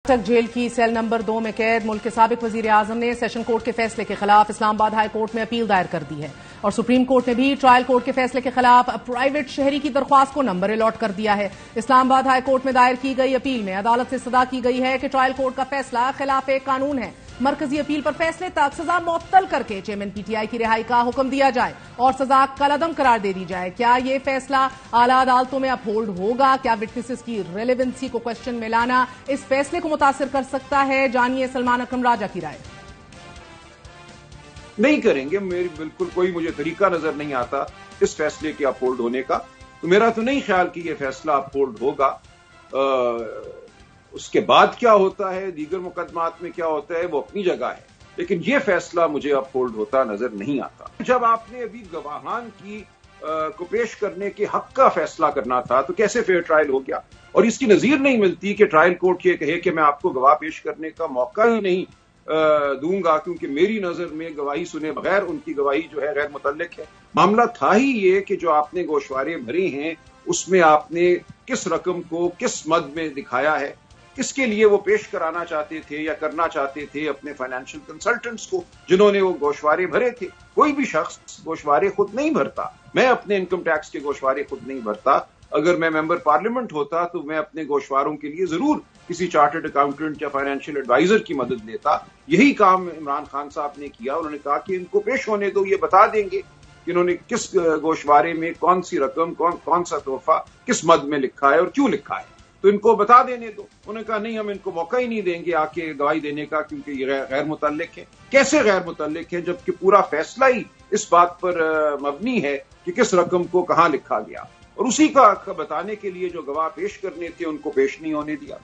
तक जेल की cell number 2 में कैद मुल्क के साबिक वजीर आजम ने सेशन कोर्ट के फैसले के खिलाफ इस्लामाबाद हाई कोर्ट में अपील दायर कर दी है और सुप्रीम कोर्ट ने भी ट्रायल कोर्ट के फैसले के खिलाफ प्राइवेट शहरी की दरख्वास्त को नंबर अलॉट कर दिया है। इस्लामाबाद हाई कोर्ट में दायर की गई अपील में अदालत से सदा की गई है कि ट्रायल कोर्ट का फैसला खिलाफ कानून है। मरकजी अपील पर फैसले तक सजा मुअत्तल करके चेयरमैन पीटीआई की रिहाई का हुक्म दिया जाए और सजा कलअदम करार दे दी जाए। क्या ये फैसला आला अदालतों में अपहोल्ड होगा? क्या विटनेसेस की रेलेवेंसी को क्वेश्चन में लाना इस फैसले को मुतासिर कर सकता है? जानिए सलमान अकरम राजा की राय। नहीं करेंगे, मेरी बिल्कुल कोई मुझे तरीका नजर नहीं आता इस फैसले के अपहोल्ड होने का। तो मेरा तो नहीं ख्याल कि यह फैसला अपहोल्ड होगा। उसके बाद क्या होता है, दीगर मुकदमात में क्या होता है, वो अपनी जगह है, लेकिन यह फैसला मुझे अपहोल्ड होता नजर नहीं आता। जब आपने अभी गवाहान की को पेश करने के हक का फैसला करना था तो कैसे फेयर ट्रायल हो गया? और इसकी नजीर नहीं मिलती कि ट्रायल कोर्ट ये कहे कि मैं आपको गवाह पेश करने का मौका ही नहीं दूंगा क्योंकि मेरी नजर में गवाही सुने बगैर उनकी गवाही जो है गैर मुतल्लिक है। मामला था ही ये कि जो आपने गोशवारे भरे हैं उसमें आपने किस रकम को किस मद में दिखाया है, किसके लिए वो पेश कराना चाहते थे या करना चाहते थे अपने फाइनेंशियल कंसल्टेंट्स को जिन्होंने वो गोशवारे भरे थे। कोई भी शख्स गोशवारे खुद नहीं भरता। मैं अपने इनकम टैक्स के गोशवारे खुद नहीं भरता। अगर मैं मेंबर पार्लियामेंट होता तो मैं अपने गोशवारों के लिए जरूर किसी चार्टर्ड अकाउंटेंट या फाइनेंशियल एडवाइजर की मदद लेता। यही काम इमरान खान साहब ने किया। उन्होंने कहा कि इनको पेश होने दो, ये बता देंगे कि इन्होंने किस गोशवारे में कौन सी रकम कौन सा तोहफा किस मद में लिखा है और क्यों लिखा है, तो इनको बता देने दो। उन्होंने कहा नहीं, हम इनको मौका ही नहीं देंगे आके गवाही देने का क्योंकि ये गैर मुतल्लिक है। कैसे गैर मुतल्लिक है जबकि पूरा फैसला ही इस बात पर मबनी है कि किस रकम को कहां लिखा गया, और उसी का बताने के लिए जो गवाह पेश करने थे उनको पेश नहीं होने दिया।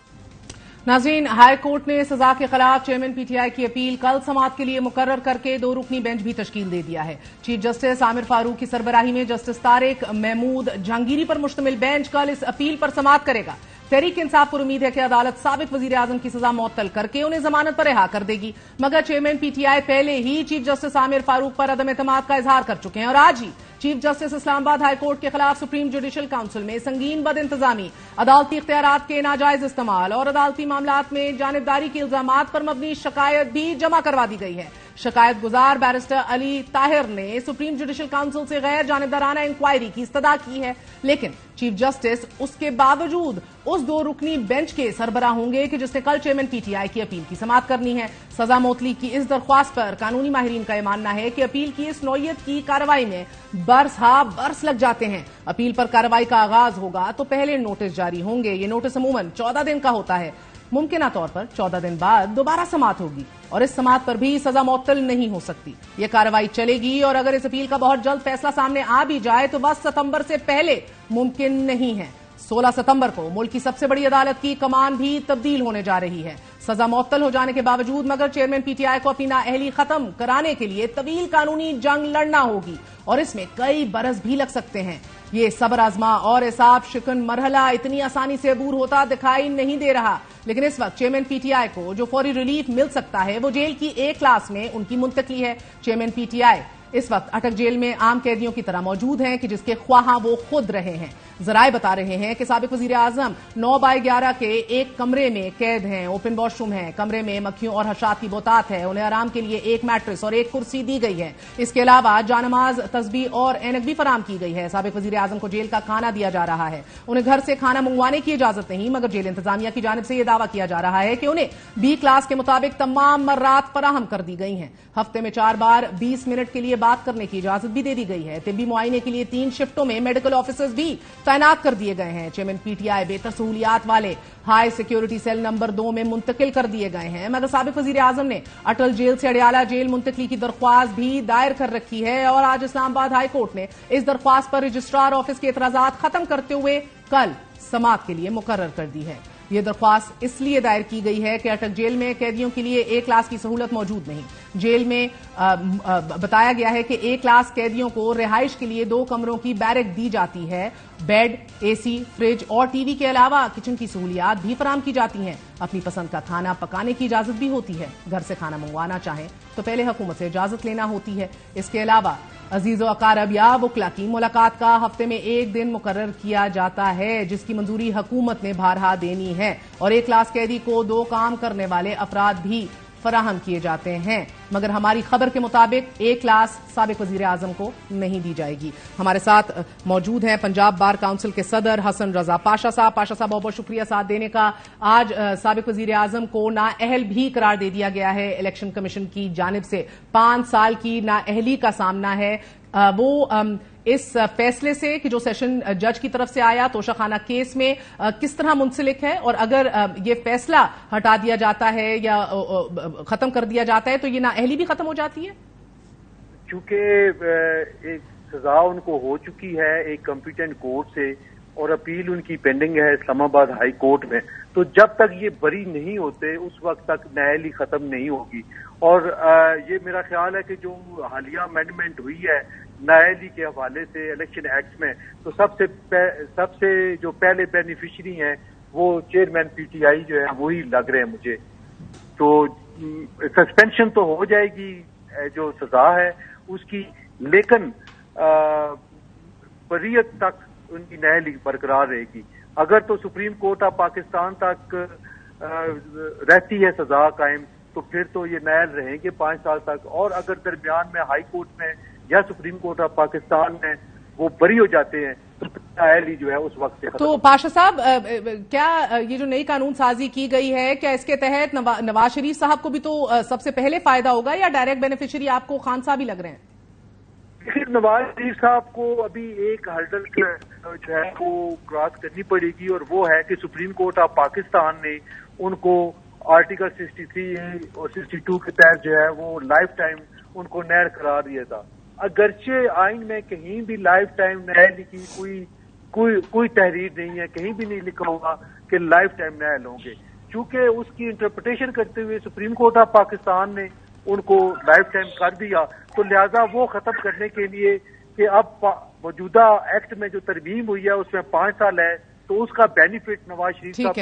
नाज़रीन, हाई कोर्ट ने सजा के खिलाफ चेयरमैन पीटीआई की अपील कल समाअत के लिए मुकर्रर करके 2 रुकनी बेंच भी तश्कील दे दिया है। चीफ जस्टिस आमिर फारूक की सरबराही में जस्टिस तारिक महमूद जहांगीरी पर मुश्तमिल बेंच कल इस अपील पर समाअत करेगा। तहरीक इंसाफ पर उम्मीद है कि अदालत साबिक वजीर आजम की सजा मुअत्तल करके उन्हें जमानत पर रिहा कर देगी, मगर चेयरमैन पीटीआई पहले ही चीफ जस्टिस आमिर फारूक पर अदम एतमाद का इजहार कर चुके हैं और आज ही chief justice Islamabad high court के खिलाफ सुप्रीम जुडिशल काउंसिल में संगीन बद इंतजामी, अदालती इख्तियारात के नाजायज इस्तेमाल और अदालती मामलात में जानिबदारी के इल्जामात पर मबनी शिकायत भी जमा करवा दी गई है। शिकायत गुजार बैरिस्टर अली ताहिर ने सुप्रीम जुडिशल काउंसिल से गैर जानिबदाराना इंक्वायरी की इस्तदा की है, लेकिन चीफ जस्टिस उसके बावजूद उस 2 रुकनी बेंच के सरबराह होंगे कि जिसने कल चेयरमैन पीटीआई की अपील की समाअत करनी है। सजा मोतली की इस दरख्वास्त पर कानूनी माहिरीन का यह मानना है कि अपील की इस नौयत की कार्रवाई में बरस लग जाते हैं। अपील पर कार्रवाई का आगाज होगा तो पहले नोटिस जारी होंगे। ये नोटिस अमूमन 14 दिन का होता है। मुमकिन तौर पर 14 दिन बाद दोबारा समाअत होगी और इस समाअत पर भी सजा मुअत्तल नहीं हो सकती। यह कार्रवाई चलेगी और अगर इस अपील का बहुत जल्द फैसला सामने आ भी जाए तो 10 सितंबर से पहले मुमकिन नहीं है। 16 सितंबर को मुल्क की सबसे बड़ी अदालत की कमान भी तब्दील होने जा रही है। सजा मुअत्तल हो जाने के बावजूद मगर चेयरमैन पीटीआई को अपनी नाअहली खत्म कराने के लिए तवील कानूनी जंग लड़ना होगी और इसमें कई बरस भी लग सकते हैं। ये सब्र आजमा और एसाब शिकन मरहला इतनी आसानी से अबूर होता दिखाई नहीं दे रहा, लेकिन इस वक्त चेयरमैन पीटीआई को जो फौरी रिलीफ मिल सकता है वो जेल की A क्लास में उनकी मुंतकली है। चेयरमैन पीटीआई इस वक्त अटक जेल में आम कैदियों की तरह मौजूद हैं कि जिसके ख्वाहा वो खुद रहे हैं। जराए बता रहे हैं कि साबिक वजीर आजम 9/11 के एक कमरे में कैद हैं। ओपन वॉशरूम है, कमरे में मक्खियों और हशात की बोतात है। उन्हें आराम के लिए एक मैट्रेस और एक कुर्सी दी गई है। इसके अलावा जानमाज, तस्बीह और ऐनक भी फराम की गई है। साबिक वजीर आजम को जेल का खाना दिया जा रहा है। उन्हें घर से खाना मंगवाने की इजाजत नहीं, मगर जेल इंतजामिया की जानिब से यह दावा किया जा रहा है कि उन्हें B क्लास के मुताबिक तमाम मर्रात फराहम कर दी गई हैं। हफ्ते में 4 बार 20 मिनट के लिए बात करने की इजाजत भी दे दी गई है। तिब्बी मुआयने के लिए 3 शिफ्टों में मेडिकल ऑफिसर्स भी तैनात कर दिए गए हैं। चेयरमैन पीटीआई बेहतर सहूलियात वाले हाई सिक्योरिटी सेल नंबर 2 में मुंतकिल कर दिए गए हैं, मगर साबिक वजीर आजम ने अटल जेल से अडियाला जेल मुंतकली की दरख्वास्त भी दायर कर रखी है और आज इस्लामाबाद हाई कोर्ट ने इस दरख्वास्त पर रजिस्ट्रार ऑफिस के एतराजात खत्म करते हुए कल समाअत के लिए मुकर्रर कर दी है। यह दरख्वास्त इसलिए दायर की गई है कि अटक जेल में कैदियों के लिए A क्लास की सहूलत मौजूद नहीं। जेल में बताया गया है कि A क्लास कैदियों को रिहाइश के लिए 2 कमरों की बैरक दी जाती है। बेड, AC, फ्रिज और टीवी के अलावा किचन की सहूलियात भी फराहम की जाती हैं। अपनी पसंद का खाना पकाने की इजाजत भी होती है। घर से खाना मंगवाना चाहें तो पहले हुकूमत से इजाजत लेना होती है। इसके अलावा अजीज़ो अकारब या वकला की मुलाकात का हफ्ते में एक दिन मुकर्रर किया जाता है, जिसकी मंजूरी हुकूमत ने बारहा देनी है, और एक क्लास कैदी को 2 काम करने वाले अफराद भी फराहम किए जाते हैं। मगर हमारी खबर के मुताबिक एक क्लास साबिक वजीर आजम को नहीं दी जाएगी। हमारे साथ मौजूद हैं पंजाब बार काउंसिल के सदर हसन रजा पाशा साहब। पाशा साहब, बहुत बहुत शुक्रिया साथ देने का। आज साबिक वजीर आजम को नाअहल भी करार दे दिया गया है इलेक्शन कमीशन की जानिब से। 5 साल की नाअहली का सामना है। वो इस फैसले से कि जो सेशन जज की तरफ से आया तोशाखाना केस में किस तरह मुंसलिक है, और अगर ये फैसला हटा दिया जाता है या खत्म कर दिया जाता है तो ये नाअहली भी खत्म हो जाती है? चूंकि एक सजा उनको हो चुकी है एक कॉम्पिटेंट कोर्ट से और अपील उनकी पेंडिंग है इस्लामाबाद हाई कोर्ट में, तो जब तक ये बरी नहीं होते उस वक्त तक नाअहली खत्म नहीं होगी। और ये मेरा ख्याल है कि जो हालिया अमेंडमेंट हुई है नाअहली के हवाले से इलेक्शन एक्ट में, तो सबसे जो पहले बेनिफिशियरी हैं वो चेयरमैन पीटीआई जो है वही लग रहे हैं मुझे। तो सस्पेंशन तो हो जाएगी जो सजा है उसकी, लेकिन बरीयत तक उनकी नाअहली बरकरार रहेगी। अगर तो सुप्रीम कोर्ट ऑफ पाकिस्तान तक रहती है सजा कायम तो फिर तो ये नाअहल रहेंगे 5 साल तक, और अगर दरमियान में हाई कोर्ट में या सुप्रीम कोर्ट ऑफ पाकिस्तान में वो बरी हो जाते हैं तो नाअहली जो है उस वक्त से। तो पाशा साहब, क्या ये जो नई कानून साजी की गई है, क्या इसके तहत नवाज शरीफ साहब को भी तो सबसे पहले फायदा होगा, या डायरेक्ट बेनिफिशियरी आपको खान साहब ही लग रहे हैं? देखिए, नवाज शरीफ साहब को अभी एक हर्डल जो है वो क्रॉस करनी पड़ेगी, और वो है कि सुप्रीम कोर्ट ऑफ पाकिस्तान ने उनको आर्टिकल 63 और 62 के तहत जो है वो लाइफ टाइम उनको नाअहल करार दिया था। अगरचे आइन में कहीं भी लाइफ टाइम नाअहली की कोई तहरीर नहीं है, कहीं भी नहीं लिखा होगा कि लाइफ टाइम नाअहल होंगे। चूंकि उसकी इंटरप्रिटेशन करते हुए सुप्रीम कोर्ट ऑफ पाकिस्तान ने उनको लाइफ टाइम कर दिया, तो लिहाजा वो खत्म करने के लिए कि अब मौजूदा एक्ट में जो तरमीम हुई है उसमें 5 साल है, तो उसका बेनिफिट नवाज शरीफ साहब